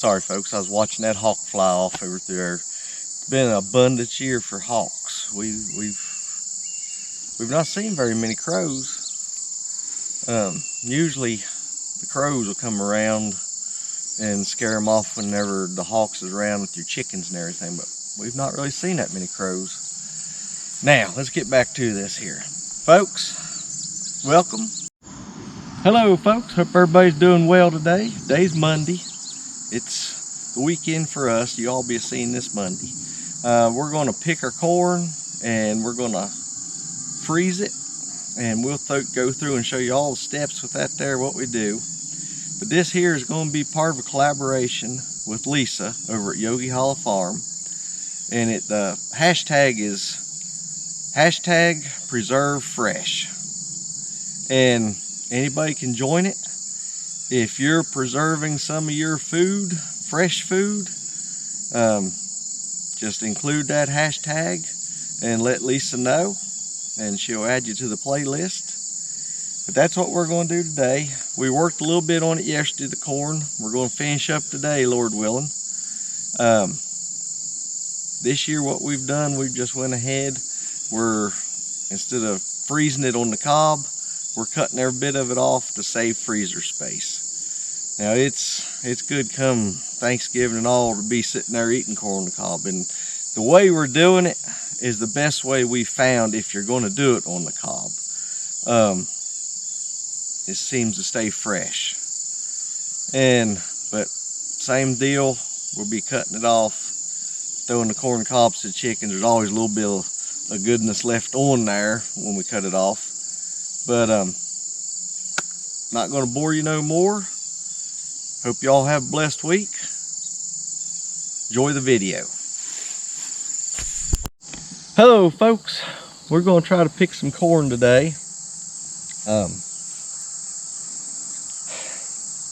Sorry folks, I was watching that hawk fly off over there. It's been an abundant year for hawks. We've not seen very many crows. Usually the crows will come around and scare them off whenever the hawks is around with your chickens and everything, but we've not really seen that many crows. Now, let's get back to this here. Folks, welcome. Hello folks, hope everybody's doing well today. Today's Monday. It's the weekend for us. You all be seeing this Monday. We're gonna pick our corn and we're gonna freeze it, and we'll go through and show you all the steps with that there, what we do. But this here is going to be part of a collaboration with Lisa over at Yogi Hollow Farm, and the hashtag is #PreserveFresh, and anybody can join it. If you're preserving some of your food, fresh food, just include that hashtag and let Lisa know, and she'll add you to the playlist. But that's what we're going to do today. We worked a little bit on it yesterday, the corn. We're going to finish up today, Lord willing. This year what we've done, we've just went ahead. Instead of freezing it on the cob, we're cutting every bit of it off to save freezer space. Now it's good come Thanksgiving and all to be sitting there eating corn on the cob. And the way we're doing it is the best way we found if you're going to do it on the cob. It seems to stay fresh. But same deal, we'll be cutting it off, throwing the corn cobs to the chickens. There's always a little bit of goodness left on there when we cut it off. But not going to bore you no more. Hope y'all have a blessed week. Enjoy the video. Hello folks, we're going to try to pick some corn today.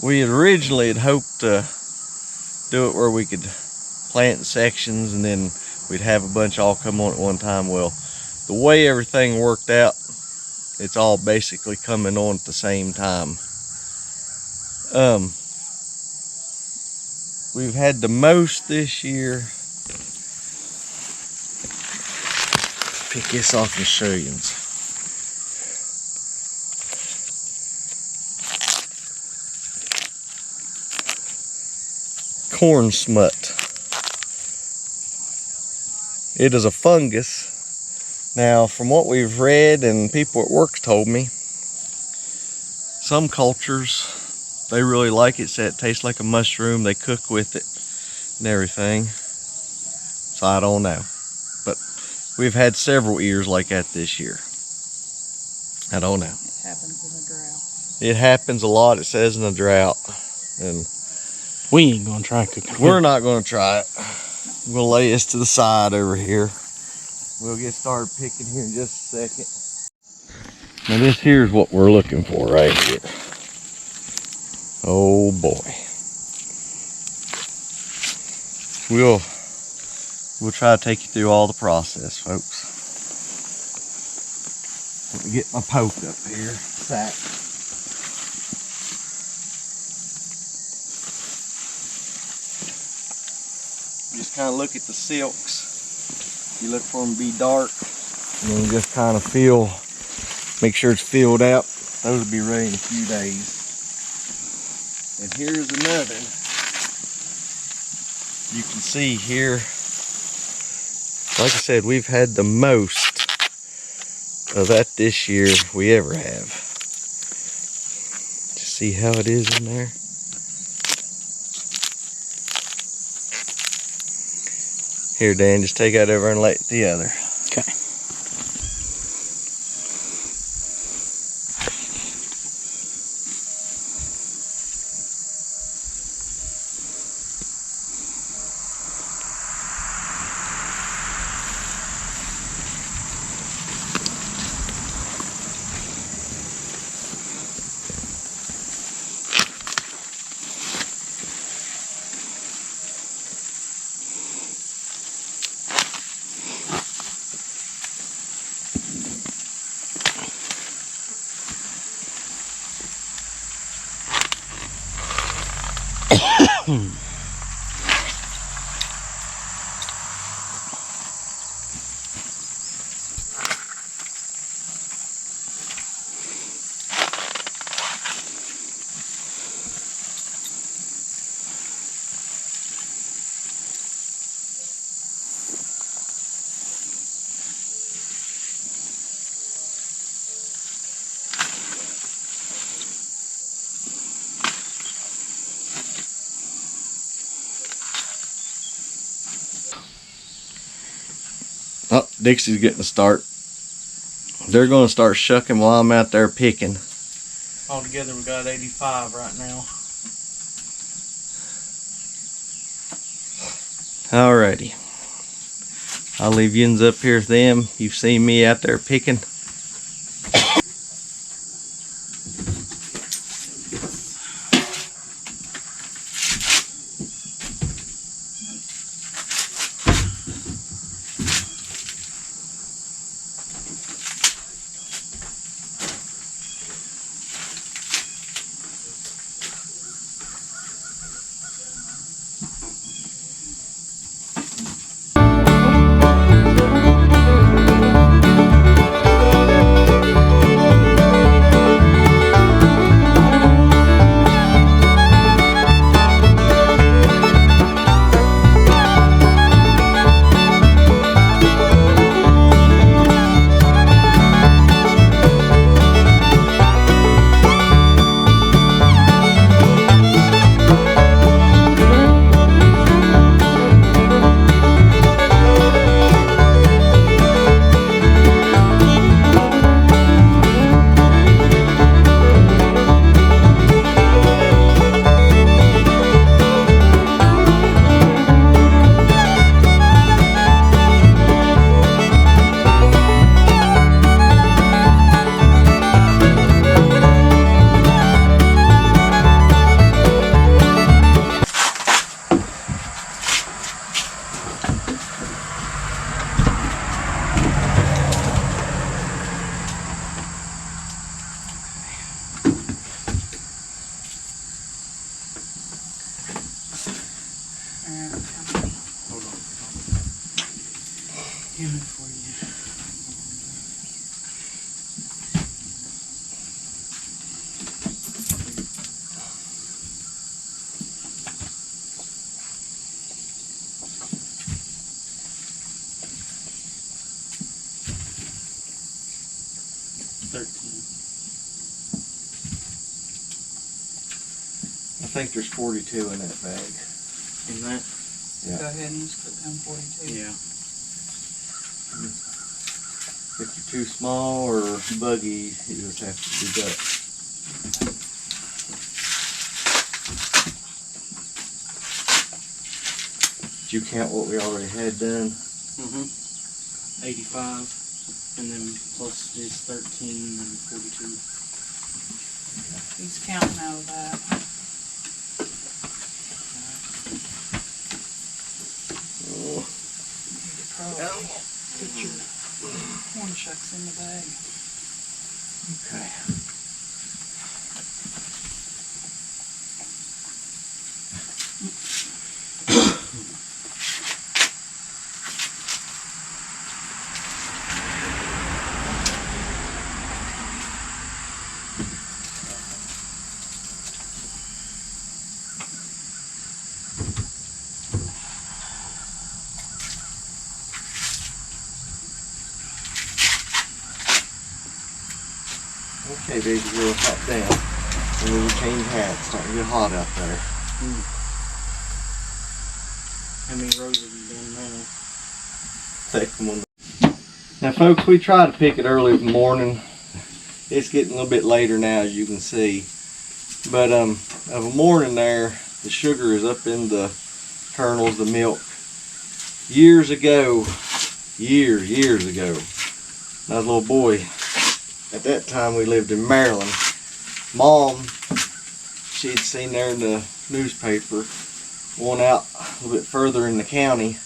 We originally had hoped to do it where we could plant in sections and then we'd have a bunch all come on at one time. Well, the way everything worked out, it's all basically coming on at the same time. We've had the most this year. Pick this off and show you. Corn smut. It is a fungus. Now, from what we've read and people at work told me, some cultures, they really like it, say it tastes like a mushroom, they cook with it and everything. So I don't know. But we've had several years like that this year. I don't know. It happens in a drought. It happens a lot, it says, in a drought. And we ain't gonna try cooking. We're not gonna try it. We'll lay this to the side over here. We'll get started picking here in just a second. Now this here's what we're looking for right here. Oh boy. We'll try to take you through all the process, folks. Let me get my poke up here. Sack. Just kind of look at the silks. You look for them to be dark, and then just kind of make sure it's filled out. Those will be ready in a few days. And here's another. You can see here, like I said, we've had the most of that this year we ever have. Just see how it is in there. Here, Dan, just take that over and lay it the other. Okay. Dixie's getting a start. They're going to start shucking while I'm out there picking. Altogether, we got 85 right now. Alrighty. I'll leave yins up here with them. You've seen me out there picking. For you. I think there's 42 in that bag. In that? Yeah. Go ahead and just put down 42. Yeah. If you're too small or buggy, you just have to do that. Did you count what we already had done? 85. And then plus this 13 and 42. He's counting out of that. Oh. You could probably put your corn shucks in the bag. Okay. Okay, baby, we'll hop down. And we will change hats. It's starting to get hot out there. How many rows have you done now? Second one. Now, folks, we try to pick it early in the morning. It's getting a little bit later now, as you can see. But of a morning there, the sugar is up in the kernels, the milk. Years ago, years ago, when I was a little boy, at that time we lived in Maryland. Mom, she'd seen there in the newspaper, one out a little bit further in the county,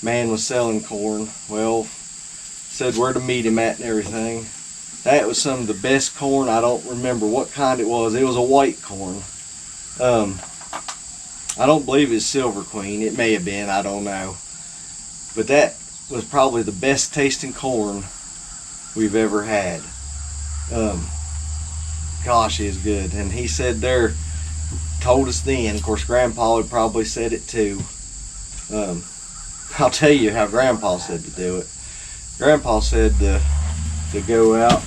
man was selling corn. Well, said where to meet him at and everything. That was some of the best corn. I don't remember what kind it was. It was a white corn. I don't believe it's Silver Queen. It may have been, I don't know. But that was probably the best tasting corn we've ever had. Gosh, it's good. And he said there, told us then, of course Grandpa had probably said it too. I'll tell you how Grandpa said to do it. Grandpa said to go out,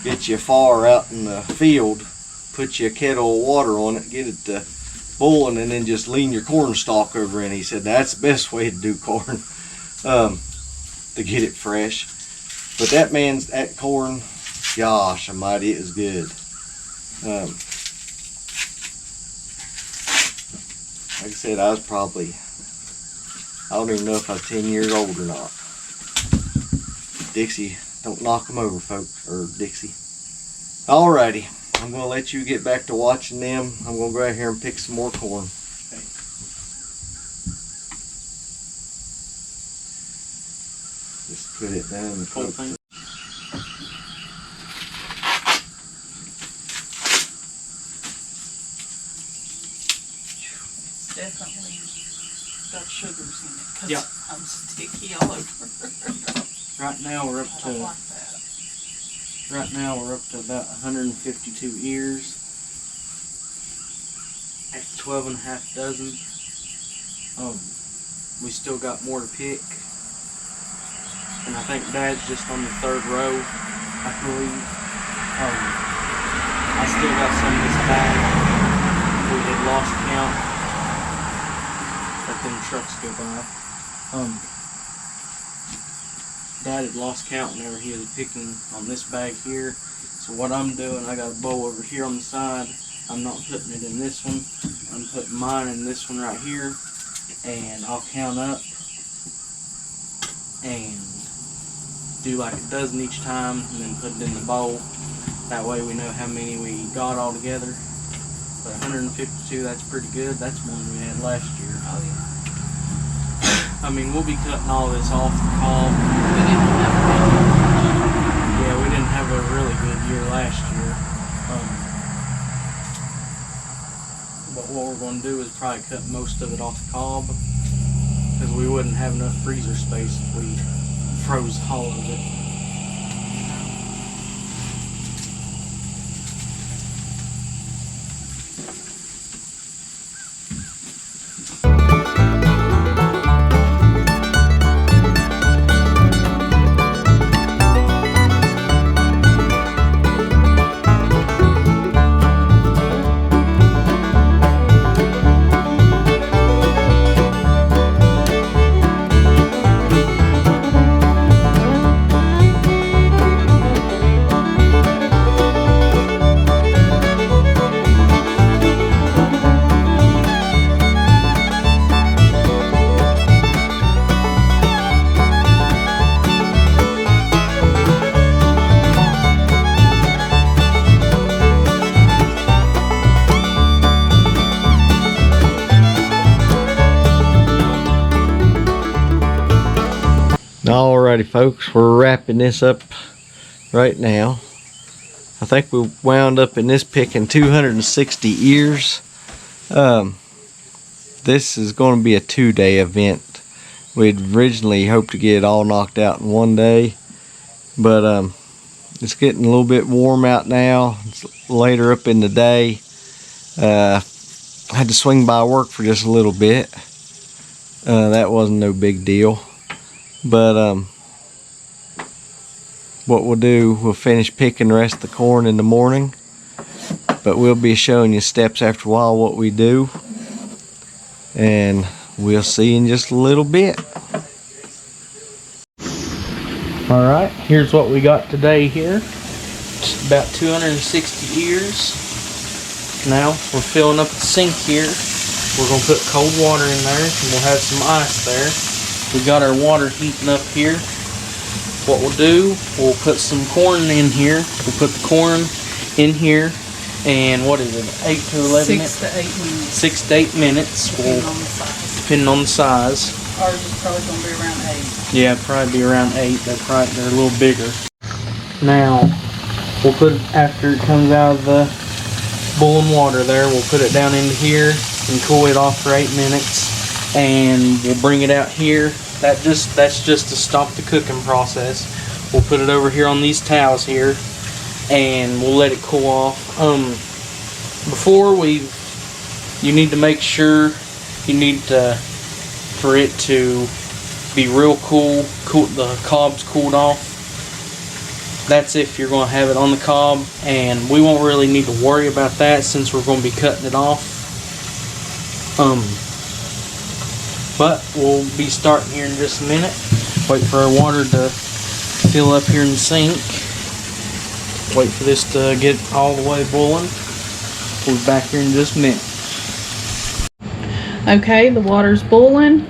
get you a fire out in the field, put you a kettle of water on it, get it to boiling, and then just lean your corn stalk over in. He said that's the best way to do corn. to get it fresh. But that corn, gosh almighty, it is good. Like I said, I don't even know if I was 10 years old or not. Dixie, don't knock them over, folks, or Dixie. Alrighty, I'm gonna let you get back to watching them. I'm gonna go out here and pick some more corn. Okay. Just put it down. Whole thing. It's definitely got sugars in it. 'Cause Yeah. I'm sticky all over. Right now we're up I don't to like that. about 152 ears. That's 12 and a half dozen. We still got more to pick. And I think Dad's just on the 3rd row, I believe. I still got some in this bag. We had lost count. Let them trucks go by. Dad had lost count whenever he was picking on this bag here. So what I'm doing, I got a bowl over here on the side. I'm not putting it in this one. I'm putting mine in this one right here. And I'll count up and do like a dozen each time and then put it in the bowl. That way we know how many we got all together. But 152, that's pretty good. That's more than we had last year. Oh yeah. I mean, we'll be cutting all this off the cob. We didn't have a bad year. Yeah, we didn't have a really good year last year. But what we're going to do is probably cut most of it off the cob because we wouldn't have enough freezer space if we froze all of it. Alrighty, folks, we're wrapping this up right now. I think we wound up in this picking 260 ears. This is going to be a 2-day event. We'd originally hoped to get it all knocked out in 1 day, but it's getting a little bit warm out now. It's later up in the day. I had to swing by work for just a little bit. That wasn't no big deal. But what we'll do, we'll finish picking the rest of the corn in the morning, but we'll be showing you steps after a while what we do, and we'll see in just a little bit. Alright, here's what we got today here. It's about 260 ears. Now we're filling up the sink here. We're going to put cold water in there and we'll have some ice there. We got our water heating up here. What we'll do, we'll put some corn in here. We'll put the corn in here, and what is it, 8 to 11 minutes? 6 to 8 minutes. 6 to 8 minutes. Depending on the size. Depending on the size. Ours is probably going to be around 8. Yeah, probably be around 8. They're a little bigger. Now, we'll put it, after it comes out of the boiling water there, we'll put it down into here and cool it off for 8 minutes. And we'll bring it out here. That's just to stop the cooking process. We'll put it over here on these towels here, and we'll let it cool off. You need to make sure for it to be real cool. The cob's cooled off. That's if you're going to have it on the cob, and we won't really need to worry about that since we're going to be cutting it off. But we'll be starting here in just a minute. Wait for our water to fill up here in the sink. Wait for this to get all the way boiling. We'll be back here in just a minute. Okay, the water's boiling.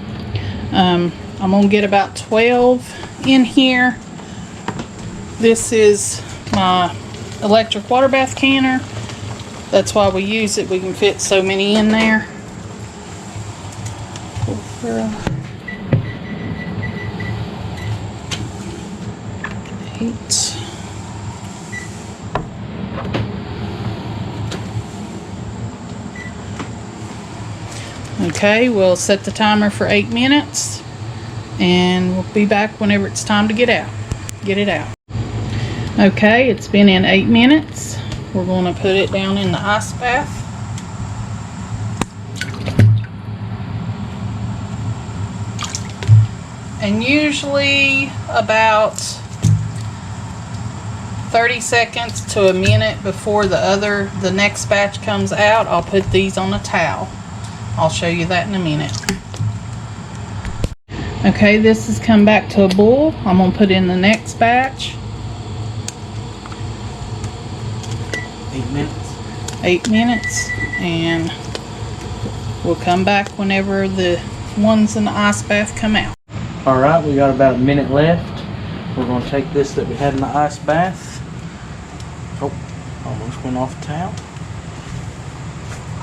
I'm gonna get about 12 in here. This is my electric water bath canner. That's why we use it. We can fit so many in there. 8. Okay, we'll set the timer for 8 minutes and we'll be back whenever it's time to get it out. Okay, it's been in 8 minutes. We're going to put it down in the ice bath. And usually about 30 seconds to a minute before the next batch comes out, I'll put these on a towel. I'll show you that in a minute. Okay, this has come back to a boil. I'm going to put in the next batch. 8 minutes. 8 minutes, and we'll come back whenever the ones in the ice bath come out. Alright, we got about a minute left. We're going to take this that we had in the ice bath. Oh, almost went off the towel.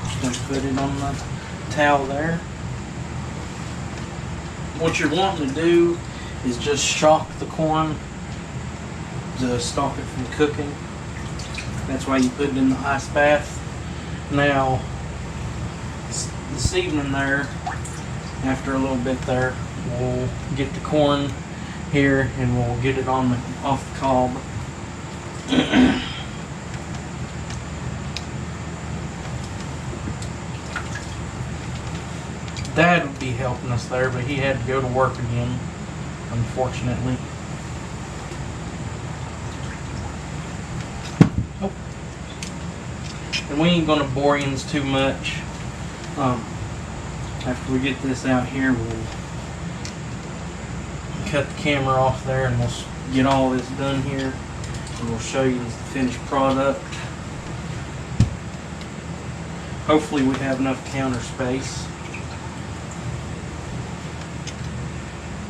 Just going to put it on the towel there. What you're wanting to do is just shock the corn to stop it from cooking. That's why you put it in the ice bath. Now, this evening there, after a little bit there, we'll get the corn here and we'll get it on off the cob. Dad would be helping us there, but he had to go to work again, unfortunately. Oh. And we ain't gonna bore you too much. After we get this out here, we'll cut the camera off there and we'll get all this done here. And we'll show you the finished product. Hopefully we have enough counter space.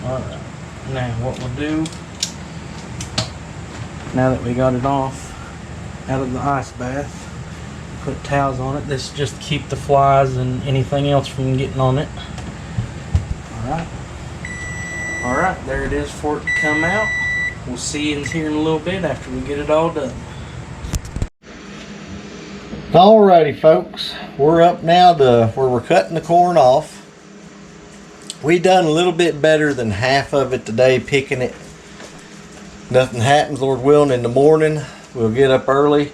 Alright, now what we'll do, now that we got it off out of the ice bath, put towels on it. This is just to keep the flies and anything else from getting on it. Alright, there it is for it to come out. We'll see you in here in a little bit after we get it all done. Alrighty folks, we're up now to where we're cutting the corn off. We done a little bit better than half of it today, picking it. Nothing happens, Lord willing, in the morning. We'll get up early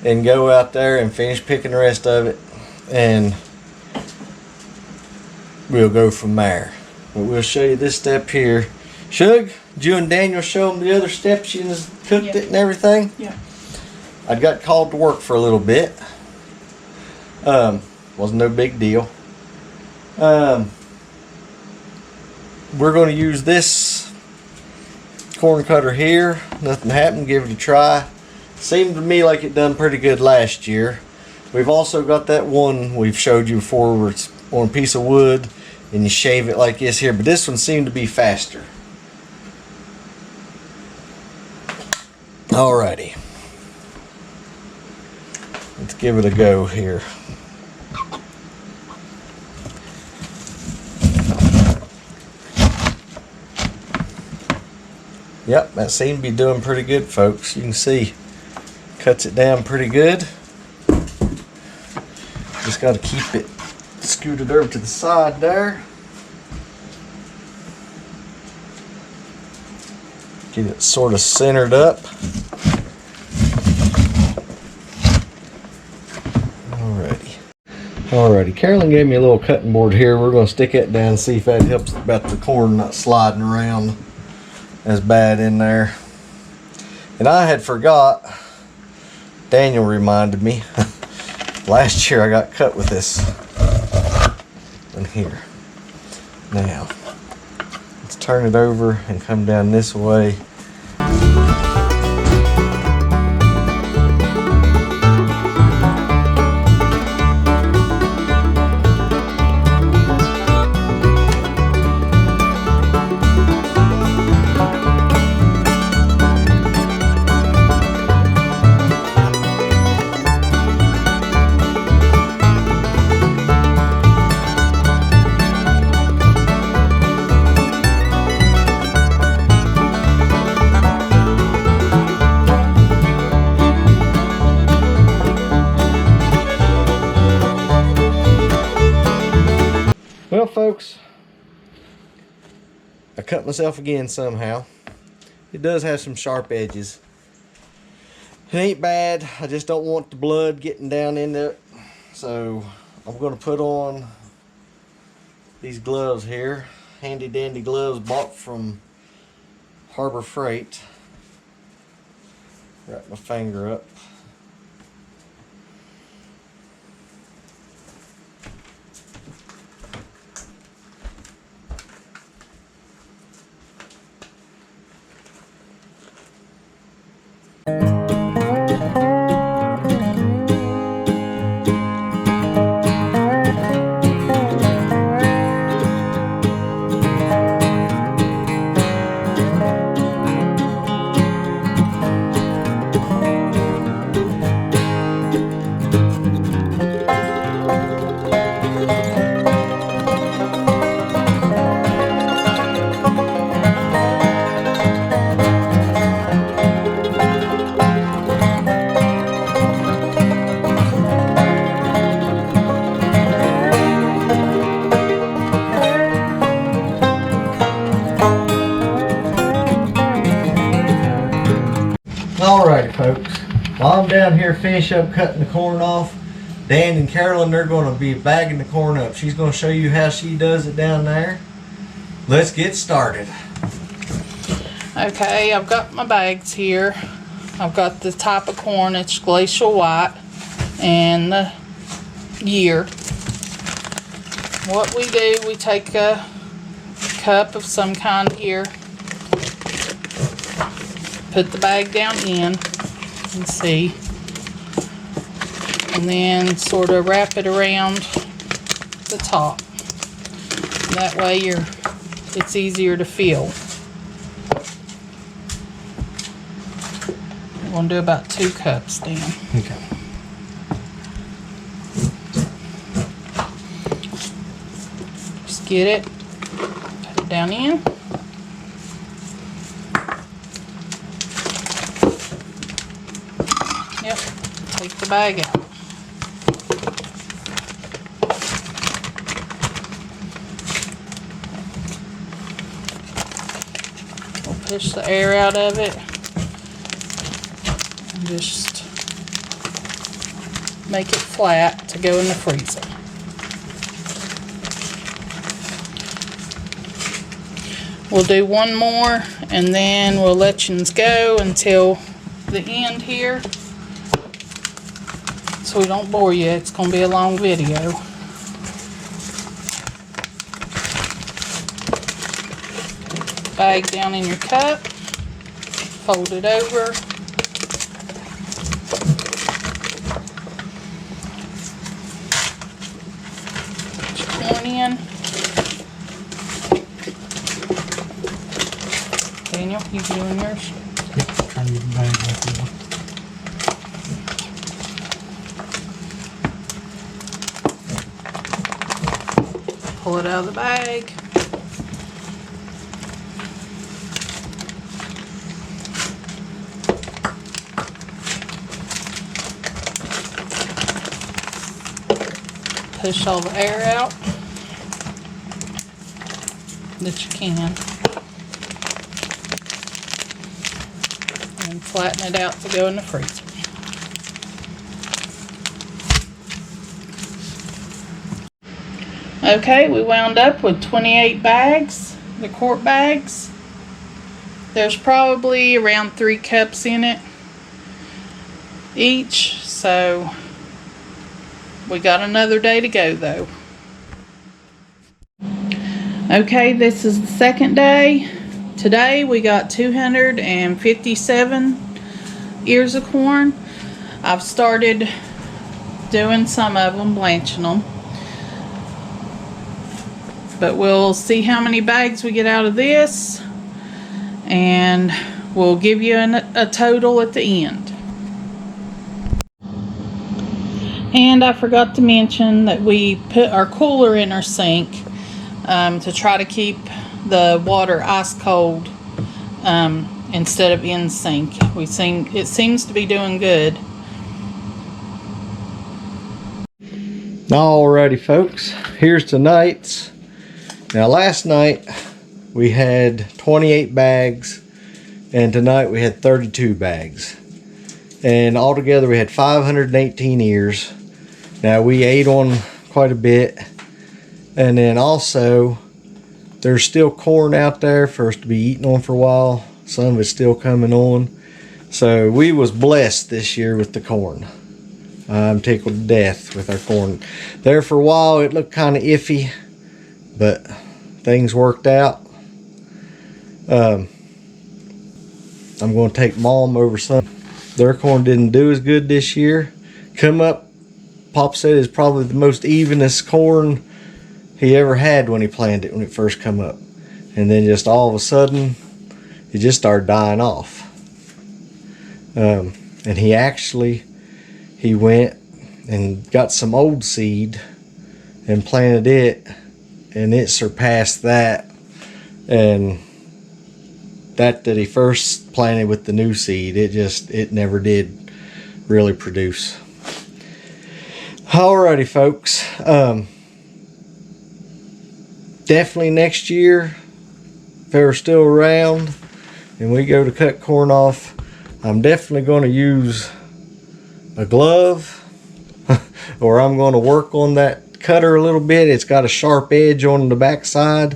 and go out there and finish picking the rest of it, and we'll go from there. But we'll show you this step here. Shug, did you and Daniel show them the other steps? You just cooked it and everything? Yeah. I got called to work for a little bit. Wasn't no big deal. We're going to use this corn cutter here. Nothing happened. Give it a try. Seemed to me like it done pretty good last year. We've also got that one we've showed you before where it's on a piece of wood and you shave it like this here, but this one seemed to be faster. Alrighty. Let's give it a go here. Yep, that seemed to be doing pretty good, folks. You can see, cuts it down pretty good. Just got to keep it scooted over to the side there. Get it sort of centered up. Alrighty, Carolyn gave me a little cutting board here. We're going to stick it down and see if that helps about the corn not sliding around as bad in there. And I had forgot, Daniel reminded me, last year I got cut with this in here. Now, let's turn it over and come down this way. Well, folks, I cut myself again somehow. It does have some sharp edges. It ain't bad. I just don't want the blood getting down into it. So I'm going to put on these gloves here. Handy dandy gloves bought from Harbor Freight. Wrap my finger up. Alrighty, folks. While I'm down here finish up cutting the corn off, Dan and Carolyn, they're going to be bagging the corn up. She's going to show you how she does it down there. Let's get started. Okay, I've got my bags here. I've got the type of corn, it's glacial white, and the year. What we do, we take a cup of some kind here, put the bag down in and see, and then sort of wrap it around the top. That way it's easier to fill. I'm going to do about 2 cups then. Okay. Just get it, put it down in. Yep, take the bag out. We'll push the air out of it and just make it flat to go in the freezer. We'll do one more and then we'll let you go until the end here. So we don't bore you, it's going to be a long video. Bag down in your cup, fold it over, put your corn in. Daniel, you doing yours? Trying to get the bag back in. Pull it out of the bag. Push all the air out that you can. And flatten it out to go in the freezer. Okay, we wound up with 28 bags, the quart bags. There's probably around 3 cups in it each, so we got another day to go though. Okay, this is the second day. Today we got 257 ears of corn. I've started doing some of them, blanching them. But we'll see how many bags we get out of this, and we'll give you a total at the end. And I forgot to mention that we put our cooler in our sink to try to keep the water ice cold instead of in sink. It seems to be doing good. Alrighty folks, here's tonight's. Now last night we had 28 bags and tonight we had 32 bags. And altogether we had 518 ears. Now we ate on quite a bit. And then also there's still corn out there for us to be eating on for a while. Some of it's still coming on. So we was blessed this year with the corn. I'm tickled to death with our corn. There for a while it looked kind of iffy, but things worked out. I'm going to take Mom over some. Their corn didn't do as good this year. Come up, Pop said is probably the most evenest corn he ever had when he planted it, when it first come up. And then just all of a sudden, it just started dying off. And he went and got some old seed and planted it, and it surpassed that. And that he first planted with the new seed, it never did really produce. Alrighty folks, definitely next year, if they're still around and we go to cut corn off, I'm definitely going to use a glove or I'm going to work on that cutter a little bit. It's got a sharp edge on the back side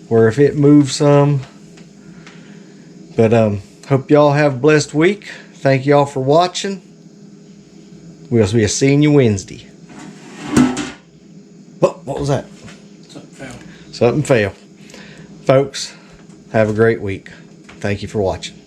where if it moves some. But hope y'all have a blessed week. Thank y'all for watching. We'll be seeing you Wednesday. What was that? Something fell. Folks, have a great week. Thank you for watching.